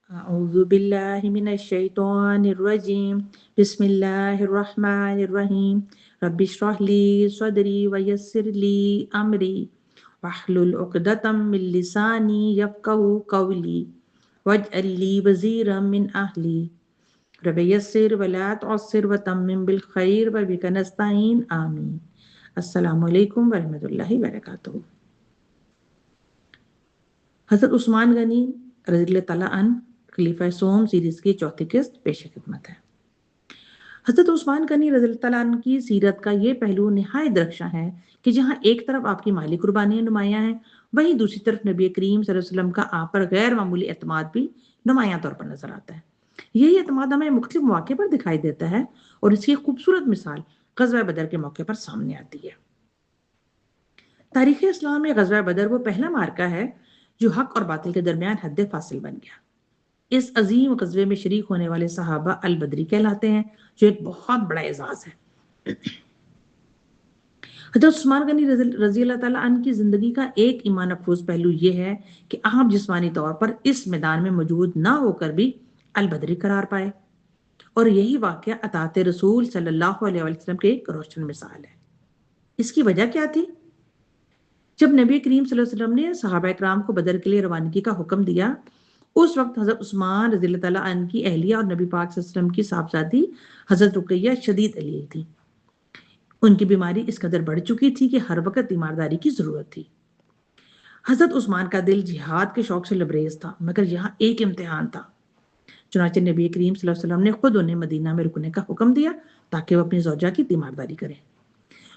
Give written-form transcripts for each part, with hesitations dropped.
اعوذ باللہ من الشیطان الرجیم بسم اللہ الرحمن الرحیم رب اشرح لی صدری ویسر لی امری واحلل عقدۃ من لسانی یفقہوا قولی واجعل لی وزیرا من اہلی رب یسر ولا تعسر وتمم بالخیر وبک نستعین آمین۔ السلام علیکم ورحمۃ اللہ وبرکاتہ۔ حضرت عثمان غنی رضی اللہ تعالیٰ عنہ خلیفہ سوم سیریز کی چوتھی قسط پیش خدمت ہے۔ حضرت عثمان غنی رضی اللہ تعالیٰ عنہ کی سیرت کا یہ پہلو نہایت درخشاں ہے کہ جہاں ایک طرف آپ کی مالی قربانیاں نمایاں ہیں، وہیں دوسری طرف نبی کریم صلی اللہ علیہ وسلم کا آپ پر غیر معمولی اعتماد بھی نمایاں طور پر نظر آتا ہے۔ یہی اعتماد ہمیں مختلف مواقع پر دکھائی دیتا ہے اور اس کی خوبصورت مثال غزوہ بدر کے موقع پر سامنے آتی ہے۔ تاریخ اسلام میں غزوہ بدر وہ پہلا معرکہ ہے جو حق اور باطل کے درمیان حد فاصل بن گیا۔ اس عظیم غزوے میں شریک ہونے والے صحابہ البدری کہلاتے ہیں، جو ایک بہت بڑا اعزاز ہے۔ حضرت عثمان غنی رضی اللہ تعالیٰ عنہ کی زندگی کا ایک ایمان افروز پہلو یہ ہے کہ آپ جسمانی طور پر اس میدان میں موجود نہ ہو کر بھی البدری قرار پائے، اور یہی واقعہ اطاعت رسول صلی اللہ علیہ وسلم کی ایک روشن مثال ہے۔ اس کی وجہ کیا تھی؟ جب نبی کریم صلی اللہ علیہ وسلم نے صحابہ اکرام کو بدر کے لیے روانگی کا حکم دیا، اس وقت حضرت عثمان رضی اللہ تعالیٰ عنہ کی اہلیہ اور نبی پاک صلی اللہ علیہ وسلم کی صاحبزادی حضرت رقیہ شدید علیل تھی۔ ان کی بیماری اس قدر بڑھ چکی تھی کہ ہر وقت تیمارداری کی ضرورت تھی۔ حضرت عثمان کا دل جہاد کے شوق سے لبریز تھا، مگر یہاں ایک امتحان تھا۔ چنانچہ نبی کریم صلی اللہ علیہ وسلم نے خود انہیں مدینہ میں رکنے کا حکم دیا تاکہ وہ اپنی زوجہ کی تیمارداری کریں۔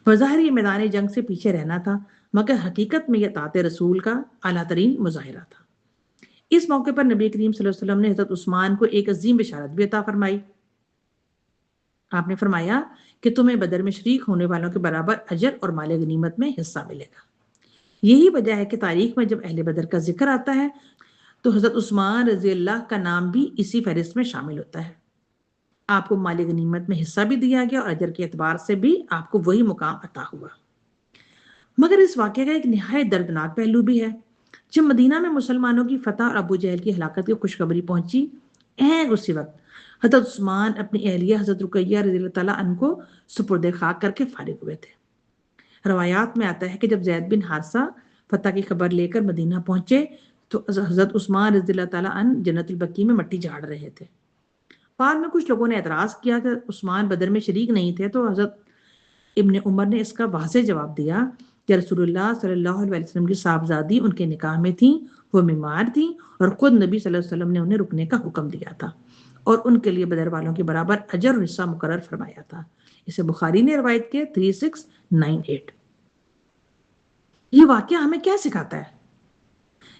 بظاہر یہ میدان جنگ سے پیچھے رہنا تھا، مگر حقیقت میں یہ اطاعت رسول کا اعلیٰ ترین مظاہرہ تھا۔ اس موقع پر نبی کریم صلی اللہ علیہ وسلم نے حضرت عثمان کو ایک عظیم بشارت بھی عطا فرمائی۔ آپ نے فرمایا کہ تمہیں بدر میں شریک ہونے والوں کے برابر اجر اور مال غنیمت میں حصہ ملے گا۔ یہی وجہ ہے کہ تاریخ میں جب اہل بدر کا ذکر آتا ہے تو حضرت عثمان رضی اللہ کا نام بھی اسی فہرست میں شامل ہوتا ہے۔ آپ کو مال غنیمت میں حصہ بھی دیا گیا اور اجر کے اعتبار سے بھی آپ کو وہی مقام عطا ہوا۔ مگر اس واقعے کا ایک نہایت دردناک پہلو بھی ہے۔ جب مدینہ میں مسلمانوں کی فتح اور ابو جہل کی ہلاکت کی خوشخبری پہنچی، اسی وقت حضرت عثمان اپنی اہلیہ حضرت رقیہ رضی اللہ تعالیٰ عنہ کو سپرد خاک کر کے فارغ ہوئے تھے۔ روایات میں آتا ہے کہ جب زید بن حارثہ فتح کی خبر لے کر مدینہ پہنچے تو حضرت عثمان رضی اللہ تعالیٰ عنہ جنت البقیع میں مٹی جھاڑ رہے تھے۔ بعد میں کچھ لوگوں نے اعتراض کیا کہ عثمان بدر میں شریک نہیں تھے، تو حضرت ابن عمر نے اس کا واضح جواب دیا کہ رسول اللہ صلی اللہ علیہ وسلم کی صاحبزادی ان کے نکاح میں تھیں، وہ بیمار تھیں، اور خود نبی صلی اللہ علیہ وسلم نے انہیں رکنے کا حکم دیا تھا اور ان کے لیے بدر والوں کے برابر اجر اور حصہ مقرر فرمایا تھا۔ اسے بخاری نے روایت کیا 3698۔ یہ واقعہ ہمیں کیا سکھاتا ہے؟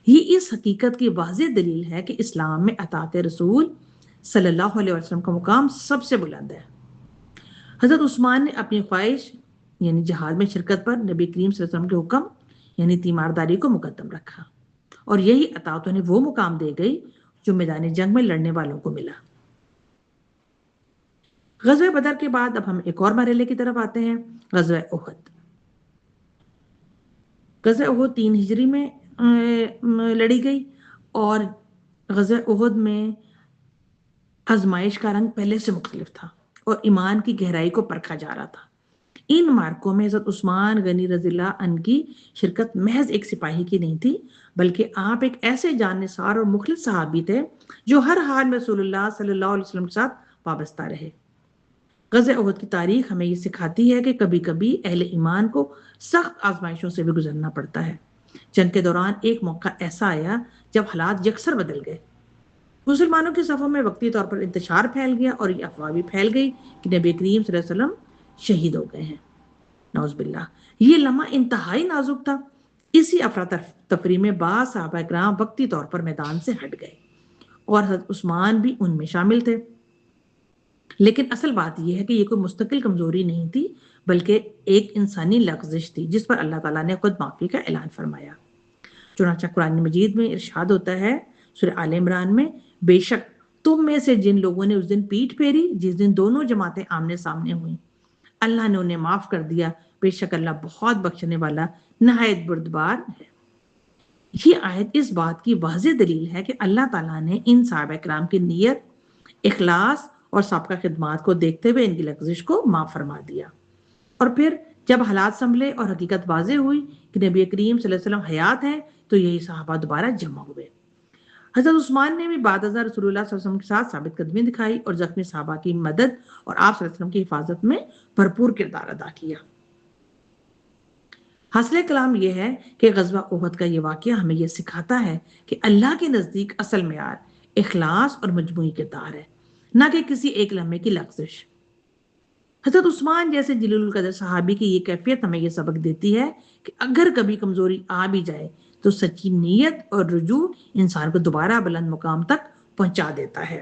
یہ اس حقیقت کی واضح دلیل ہے کہ اسلام میں اطاعت رسول صلی اللہ علیہ وسلم کا مقام سب سے بلند ہے۔ حضرت عثمان نے اپنی خواہش یعنی جہاد میں شرکت پر نبی کریم صلی اللہ علیہ وسلم کے حکم یعنی تیمارداری کو مقدم رکھا، اور یہی اطاعت انہیں وہ مقام دے گئی جو میدان جنگ میں لڑنے والوں کو ملا۔ غزوہ بدر کے بعد اب ہم ایک اور مرحلے کی طرف آتے ہیں، غزوہ احد۔ غزوہ احد 3 ہجری میں لڑی گئی، اور غزوہ احد میں آزمائش کا رنگ پہلے سے مختلف تھا اور ایمان کی گہرائی کو پرکھا جا رہا تھا۔ ان مارکوں میں حضرت عثمان غنی رضی اللہ عنہ کی شرکت محض ایک سپاہی کی نہیں تھی، بلکہ آپ ایک ایسے جان نثار اور مخلص صحابی تھے جو ہر حال میں رسول اللہ صلی اللہ علیہ وسلم کے ساتھ وابستہ رہے۔ غزوہ احد کی تاریخ ہمیں یہ سکھاتی ہے کہ کبھی کبھی اہل ایمان کو سخت آزمائشوں سے بھی گزرنا پڑتا ہے۔ جنگ کے دوران ایک موقع ایسا آیا جب حالات یکسر بدل گئے۔ مسلمانوں کے صفوں میں وقتی طور پر انتشار پھیل گیا اور یہ افواہ بھی پھیل گئی کہ نبی کریم صلی اللہ علیہ وسلم شہید ہو گئے ہیں۔ نعوذ باللہ، یہ لمحہ انتہائی نازک تھا۔ اسی افراتفری میں بعض صحابہ اکرام وقتی طور پر میدان سے ہٹ گئے، اور حضرت عثمان بھی ان میں شامل تھے۔ لیکن اصل بات یہ ہے کہ یہ کوئی مستقل کمزوری نہیں تھی، بلکہ ایک انسانی لغزش تھی جس پر اللہ تعالیٰ نے خود معافی کا اعلان فرمایا۔ چنانچہ قرآن مجید میں ارشاد ہوتا ہے سورہ آل عمران میں، بے شک تم میں سے جن لوگوں نے اس دن پیٹھ پھیری جس دن دونوں جماعتیں آمنے سامنے ہوئیں، اللہ نے انہیں معاف کر دیا، بے شک اللہ بہت بخشنے والا نہایت بردبار ہے۔ یہ آیت اس بات کی واضح دلیل ہے کہ اللہ تعالیٰ نے ان صحابہ کرام کی نیت، اخلاص اور سابقہ خدمات کو دیکھتے ہوئے ان کی لغزش کو معاف فرما دیا۔ اور پھر جب حالات سنبھلے اور حقیقت واضح ہوئی کہ نبی کریم صلی اللہ علیہ وسلم حیات ہیں، تو یہی صحابہ دوبارہ جمع ہوئے۔ حضرت عثمان نے بھی بعد ازاں رسول اللہ صلی اللہ علیہ وسلم کے ساتھ ثابت قدمی دکھائی اور زخمی صحابہ کی مدد اور آپ صلی اللہ علیہ وسلم کی حفاظت میں بھرپور کردار ادا کیا۔ حاصل کلام یہ ہے کہ غزوہ احد کا یہ واقعہ ہمیں یہ سکھاتا ہے کہ اللہ کے نزدیک اصل معیار اخلاص اور مجموعی کردار ہے، نہ کہ کسی ایک لمحے کی لغزش۔ حضرت عثمان جیسے جلیل القدر صحابی کی یہ کیفیت ہمیں یہ سبق دیتی ہے کہ اگر کبھی کمزوری آ بھی جائے تو سچی نیت اور رجوع انسان کو دوبارہ بلند مقام تک پہنچا دیتا ہے۔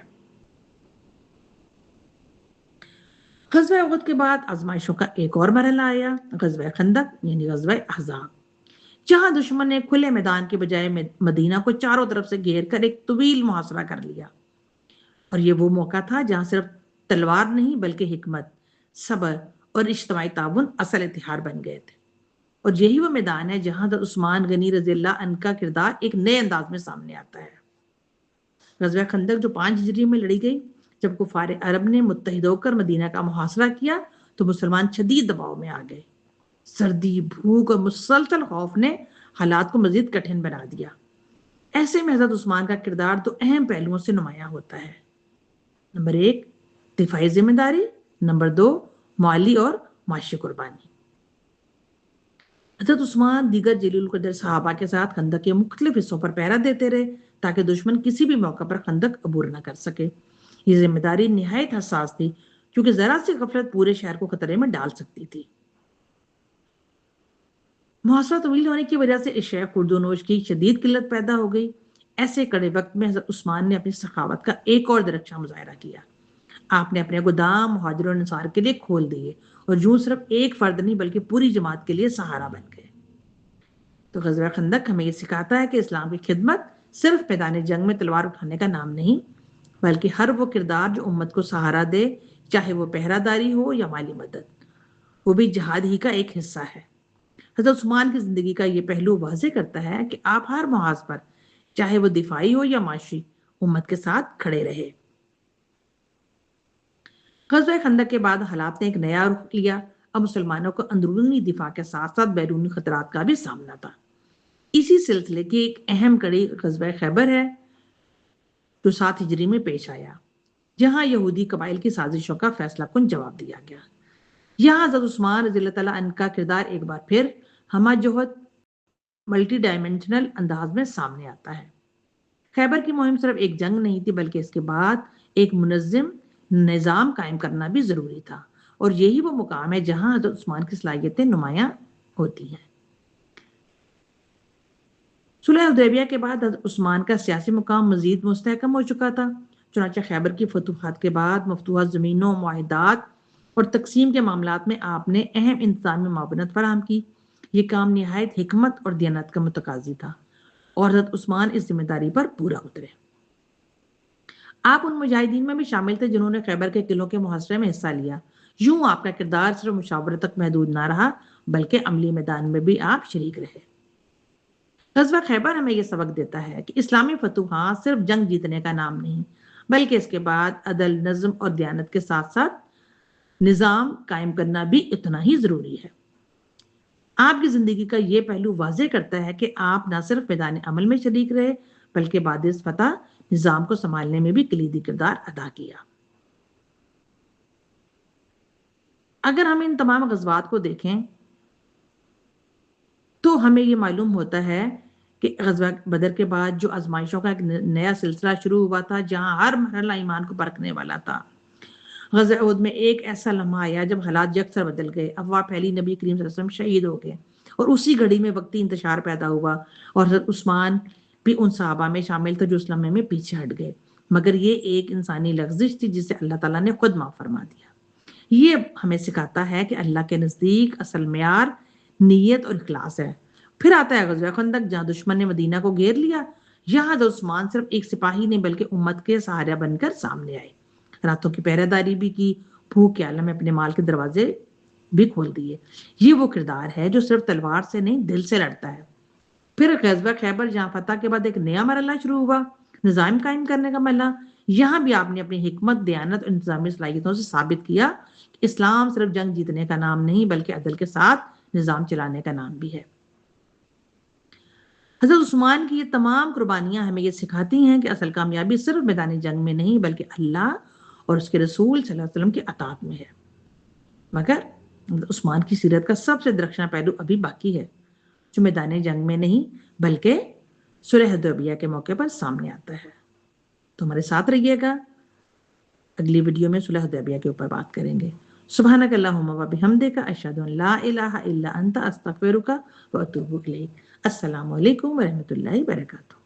غزوہ احد کے بعد آزمائشوں کا ایک اور مرحلہ آیا، غزوہ خندق یعنی غزوہ احزاب، جہاں دشمن نے کھلے میدان کے بجائے مدینہ کو چاروں طرف سے گھیر کر ایک طویل محاصرہ کر لیا۔ اور یہ وہ موقع تھا جہاں صرف تلوار نہیں بلکہ حکمت، صبر اور اجتماعی تعاون اصل ہتھیار بن گئے تھے۔ اور یہی وہ میدان ہے جہاں عثمان غنی رضی اللہ عنہ کا کردار ایک نئے انداز میں سامنے آتا ہے۔ غزوہ خندق جو 5 ہجری میں لڑی گئی، جب کفار عرب نے متحد ہو کر مدینہ کا محاصرہ کیا تو مسلمان شدید دباؤ میں آ گئے۔ سردی، بھوک اور مسلسل خوف نے حالات کو مزید کٹھن بنا دیا۔ ایسے میں حضرت عثمان کا کردار 2 اہم پہلوؤں سے نمایاں ہوتا ہے۔ نمبر 1 دفاعی ذمہ داری، نمبر 2 مالی اور معاشی قربانی۔ حضرت عثمان دیگر جلیل القدر صحابہ کے ساتھ خندق کے مختلف حصوں پر پہرا دیتے رہے تاکہ دشمن کسی بھی موقع پر خندق عبور نہ کر سکے۔ یہ ذمہ داری نہایت حساس تھی کیونکہ ذرا سی غفلت پورے شہر کو خطرے میں ڈال سکتی تھی۔ محاصرہ طویل ہونے کی وجہ سے اس شہر خورد و نوش کی شدید قلت پیدا ہو گئی۔ ایسے کڑے وقت میں حضرت عثمان نے اپنی سخاوت کا ایک اور درخشاں مظاہرہ کیا۔ آپ نے اپنے گودام مہاجروں اور انصار کے لیے کھول دیے اور یوں صرف ایک فرد نہیں بلکہ پوری جماعت کے لیے سہارا بن گئے۔ تو غزوہ خندق ہمیں یہ سکھاتا ہے کہ اسلام کی خدمت صرف میدان جنگ میں تلوار اٹھانے کا نام نہیں، بلکہ ہر وہ کردار جو امت کو سہارا دے، چاہے وہ پہرہ داری ہو یا مالی مدد، وہ بھی جہاد ہی کا ایک حصہ ہے۔ حضرت عثمان کی زندگی کا یہ پہلو واضح کرتا ہے کہ آپ ہر محاذ پر، چاہے وہ دفاعی ہو یا معاشی، امت کے ساتھ کھڑے رہے۔ غزوہ خندق کے بعد حالات نے ایک نیا رخ لیا۔ اب مسلمانوں کو اندرونی دفاع کے ساتھ ساتھ بیرونی خطرات کا بھی سامنا تھا۔ اسی سلسلے کی ایک اہم کڑی غزوہ خیبر ہے جو 7 ہجری میں پیش آیا، جہاں یہودی قبائل کی سازشوں کا فیصلہ کن جواب دیا گیا۔ یہاں حضرت عثمان رضی اللہ تعالیٰ عنہ کا کردار ایک بار پھر ہمہ جہت ملٹی ڈائمینشنل انداز میں سامنے آتا ہے۔ خیبر کی مہم صرف ایک جنگ نہیں تھی بلکہ اس کے بعد ایک منظم نظام قائم کرنا بھی ضروری تھا، اور یہی وہ مقام ہے جہاں حضرت عثمان کی صلاحیتیں نمایاں ہوتی ہیں۔ صلح حدیبیہ کے بعد حضرت عثمان کا سیاسی مقام مزید مستحکم ہو چکا تھا۔ چنانچہ خیبر کی فتوحات کے بعد مفتوحہ زمینوں، معاہدات اور تقسیم کے معاملات میں آپ نے اہم انتظامی معاونت فراہم کی۔ یہ کام نہایت حکمت اور دیانت کا متقاضی تھا، اور حضرت عثمان اس ذمہ داری پر پورا اترے۔ آپ ان مجاہدین میں بھی شامل تھے جنہوں نے خیبر کے قلعوں کے محاصرے میں حصہ لیا۔ یوں آپ کا کردار صرف مشاورت تک محدود نہ رہا بلکہ عملی میدان میں بھی آپ شریک رہے۔ غزوہ خیبر ہمیں یہ سبق دیتا ہے کہ اسلامی فتوحات صرف جنگ جیتنے کا نام نہیں بلکہ اس کے بعد عدل، نظم اور دیانت کے ساتھ ساتھ نظام قائم کرنا بھی اتنا ہی ضروری ہے۔ آپ کی زندگی کا یہ پہلو واضح کرتا ہے کہ آپ نہ صرف میدان عمل میں شریک رہے بلکہ بعد از فتح نظام کو سنبھالنے میں بھی کلیدی کردار ادا کیا۔ اگر ہم ان تمام غزوات کو دیکھیں تو ہمیں یہ معلوم ہوتا ہے کہ غزوہ بدر کے بعد جو آزمائشوں کا ایک نیا سلسلہ شروع ہوا تھا، جہاں ہر مرحلہ ایمان کو پرکھنے والا تھا۔ غزوہ احد میں ایک ایسا لمحہ آیا جب حالات یکسر بدل گئے، افواہ پھیلی، نبی کریم صلی اللہ علیہ وسلم شہید ہو گئے، اور اسی گھڑی میں وقتی انتشار پیدا ہوا، اور حضرت عثمان بھی ان صحابہ میں شامل تھے جو اس لمحے میں پیچھے ہٹ گئے۔ مگر یہ ایک انسانی لغزش تھی جسے اللہ تعالیٰ نے خود معاف فرما دیا۔ یہ ہمیں سکھاتا ہے کہ اللہ کے نزدیک اصل معیار نیت اور اخلاص ہے۔ پھر آتا ہے غزوہ خندق، جہاں دشمن نے مدینہ کو گھیر لیا۔ یہاں حضرت عثمان صرف ایک سپاہی نہیں بلکہ امت کے سہارا بن کر سامنے آئے، راتوں کی پہرہ داری بھی کی، بھوک کے عالم میں اپنے مال کے دروازے بھی کھول دیے۔ یہ وہ کردار ہے جو صرف تلوار سے نہیں دل سے لڑتا ہے۔ پھر غزوہ خیبر جہاں فتح کے بعد ایک نیا مرحلہ شروع ہوا نظام قائم کرنے کا مرحلہ، یہاں بھی آپ نے اپنی حکمت، دیانت اور انتظامی صلاحیتوں سے ثابت کیا کہ اسلام صرف جنگ جیتنے کا نام نہیں بلکہ عدل کے ساتھ نظام چلانے کا نام بھی ہے۔ حضرت عثمان کی یہ تمام قربانیاں ہمیں یہ سکھاتی ہیں کہ اصل کامیابی صرف میدان جنگ میں نہیں بلکہ اللہ اور اس کے رسول صلی اللہ علیہ وسلم کی اطاعت میں ہے۔ مگر عثمان کی سیرت کا سب سے درخشاں پہلو ابھی باقی ہے جو میدان جنگ میں نہیں بلکہ صلح حدیبیہ کے موقع پر سامنے آتا ہے۔ تو ہمارے ساتھ رہیے گا، اگلی ویڈیو میں صلح حدیبیہ کے اوپر بات کریں گے۔ سبحانک اللہم و بحمدک، اشہد ان لا الہ الا انت، استغفرک و اتوب الیک۔ السلام علیکم ورحمۃ اللہ وبرکاتہ۔